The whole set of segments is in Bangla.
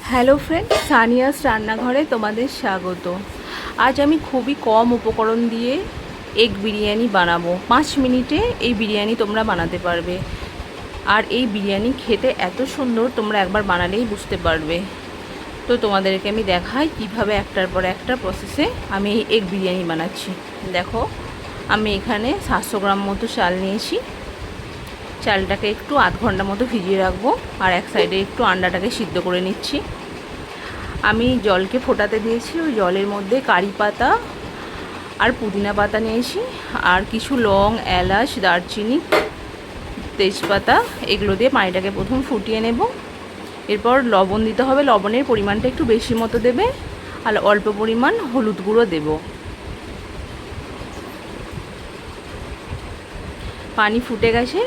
হ্যালো ফ্রেন্ড, সানিয়াস রান্নাঘরে তোমাদের স্বাগত। আজ আমি খুবই কম উপকরণ দিয়ে এগ বিরিয়ানি বানাবো। 5 মিনিটে এই বিরিয়ানি তোমরা বানাতে পারবে। আর এই বিরিয়ানি খেতে এত সুন্দর, তোমরা একবার বানালেই বুঝতে পারবে। তো তোমাদেরকে আমি দেখাই কিভাবে একটার পর একটা প্রসেসে আমি এই এগ বিরিয়ানি বানাচ্ছি। দেখো, আমি এখানে 700 গ্রাম মতো চাল নিয়েছি। চালটাকে একটু আধ ঘন্টা মতো ভিজিয়ে রাখবো। আর এক সাইডে একটু আন্ডাটাকে সিদ্ধ করে নিচ্ছি। আমি জলকে ফোটাতে দিয়েছি। ওই জলের মধ্যে কারি পাতা আর পুদিনা পাতা নিয়েছি, আর কিছু লং, এলাচ, দারচিনি, তেজপাতা, এগুলো দিয়ে পানিটাকে প্রথম ফুটিয়ে নেব। এরপর লবণ দিতে হবে। লবণের পরিমাণটা একটু বেশি মতো দেবে, আর অল্প পরিমাণ হলুদ গুঁড়ো দেব। পানি ফুটে গেছে।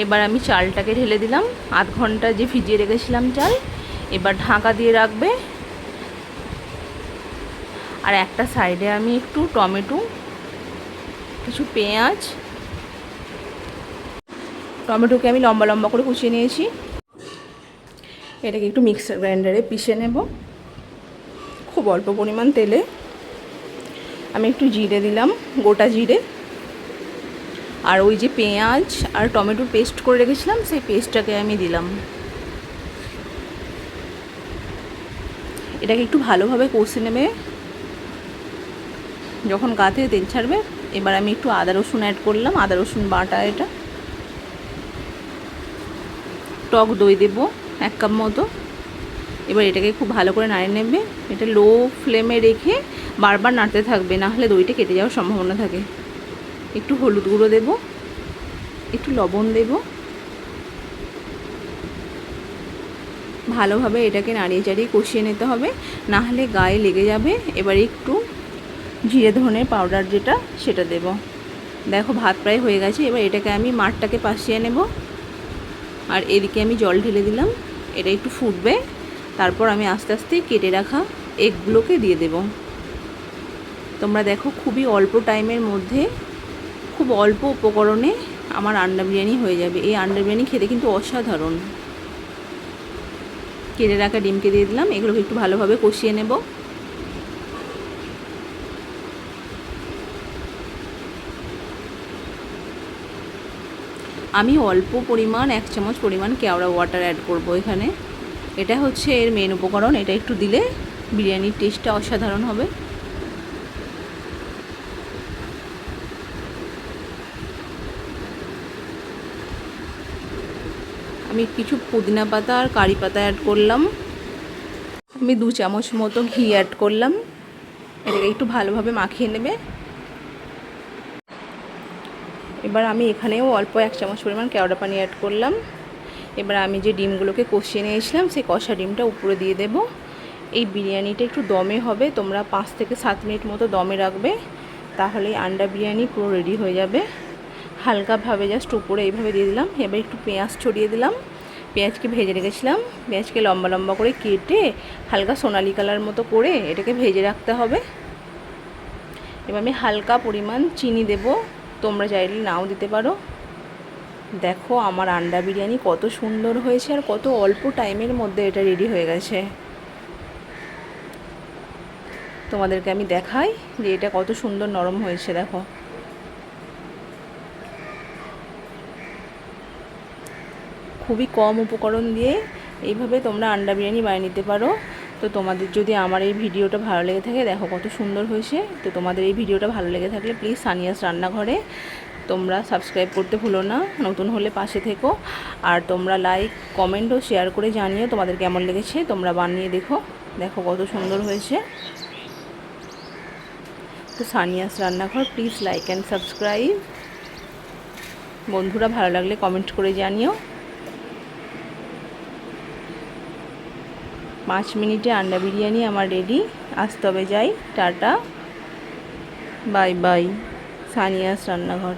এবার আমি চালটাকে ঢেলে দিলাম। আধ ঘন্টা যে ভিজিয়ে রেখেছিলাম চাল, এবার ঢাকা দিয়ে রাখবে। আর একটা সাইডে আমি একটু টমেটো, কিছু পেঁয়াজ, টমেটোকে আমি লম্বা লম্বা করে কুচিয়ে নিয়েছি। এটাকে একটু মিক্সার গ্রাইন্ডারে পিষে নেব। খুব অল্প পরিমাণ তেলে আমি একটু জিরে দিলাম, গোটা জিরে। আর ওই যে পেঁয়াজ আর টমেটোর পেস্ট করে রেখেছিলাম, সেই পেস্টটাকে আমি দিলাম। এটাকে একটু ভালোভাবে কষে নেবে। যখন গা থেকে তেল ছাড়বে, এবার আমি একটু আদা রসুন অ্যাড করলাম। আদা রসুন বাটা। এটা টক দই দেব 1 কাপ মতো। এবার এটাকে খুব ভালো করে নাড়িয়ে নেবে। এটা লো ফ্লেমে রেখে বারবার নাড়তে থাকবে, না হলে দইটা কেটে যাওয়ার সম্ভাবনা থাকে। একটু হলুদ গুঁড়ো দেব, একটু লবণ দেব। ভালোভাবে এটাকে নাড়িয়ে চাড়িয়ে কষিয়ে নিতে হবে, না হলে গায়ে লেগে যাবে। এবার একটু জিরে ধনের পাউডার যেটা, সেটা দেব। দেখো, ভাত প্রায় হয়ে গেছে। এবার এটাকে আমি মাঠটাকে পাশিয়ে নেব। আর এদিকে আমি জল ঢেলে দিলাম। এটা একটু ফুটবে। তারপর আমি আস্তে আস্তে কেটে রাখা এগগুলোকে দিয়ে দেব। তোমরা দেখো, খুবই অল্প টাইমের মধ্যে, খুব অল্প উপকরণে আমার আন্ডা বিরিয়ানি হয়ে যাবে। এই আন্ডা বিরিয়ানি খেতে কিন্তু অসাধারণ। কেটে রাখা ডিমকে দিয়ে দিলাম। এগুলোকে একটু ভালোভাবে কষিয়ে নেব। আমি অল্প পরিমাণ 1 চামচ পরিমাণ কেওড়া ওয়াটার অ্যাড করব এখানে। এটা হচ্ছে এর মেন উপকরণ। এটা একটু দিলে বিরিয়ানির টেস্টটা অসাধারণ হবে। আমি কিছু পুদিনা পাতা আর কারি পাতা অ্যাড করলাম। আমি 2 চামচ মতো ঘি অ্যাড করলাম। এটাকে একটু ভালোভাবে মাখিয়ে নেবে। এবার আমি এখানেও অল্প 1 চামচ পরিমাণ কেওড়া পানি অ্যাড করলাম। এবার আমি যে ডিমগুলোকে কষিয়ে নিয়েছিলাম, সেই কষা ডিমটা উপরে দিয়ে দেব। এই বিরিয়ানিটা একটু দমে হবে। তোমরা 5 থেকে 7 মিনিট মতো দমে রাখবে, তাহলেই আন্ডা বিরিয়ানি পুরো রেডি হয়ে যাবে। হালকাভাবে জাস্ট উপরে এইভাবে দিয়ে দিলাম। এবার একটু পেঁয়াজ ছড়িয়ে দিলাম। পেঁয়াজকে ভেজে রেখেছিলাম। পেঁয়াজকে লম্বা লম্বা করে কেটে হালকা সোনালি কালার মতো করে এটাকে ভেজে রাখতে হবে। এবার আমি হালকা পরিমাণ চিনি দেব। তোমরা চাইলে নাও দিতে পারো। দেখো, আমার আন্ডা বিরিয়ানি কত সুন্দর হয়েছে, আর কত অল্প টাইমের মধ্যে এটা রেডি হয়ে গেছে। তোমাদেরকে আমি দেখাই যে এটা কত সুন্দর নরম হয়েছে। দেখো, খুবই কম উপকরণ দিয়ে এইভাবে তোমরা আন্ডা বিরিয়ানি বানিয়ে নিতে পারো। তো তোমাদের যদি আমার এই ভিডিওটা ভালো লেগে থাকে, দেখো কত সুন্দর হয়েছে। তো তোমাদের এই ভিডিওটা ভালো লেগে থাকলে প্লিজ সানিয়াস রান্নাঘরে তোমরা সাবস্ক্রাইব করতে ভুলো না। নতুন হলে পাশে থেকো। আর তোমরা লাইক, কমেন্ট ও শেয়ার করে জানিও তোমাদের কেমন লেগেছে। তোমরা বানিয়ে দেখো। দেখো কত সুন্দর হয়েছে। তো সানিয়াস রান্নাঘর, প্লিজ লাইক অ্যান্ড সাবস্ক্রাইব। বন্ধুরা, ভালো লাগলে কমেন্ট করে জানিও। 5 মিনিটে আন্ডা বিরিয়ানি আমার রেডি। আজ তবে যাই, টাটা, বাই বাই। সানিয়াস রান্নাঘর।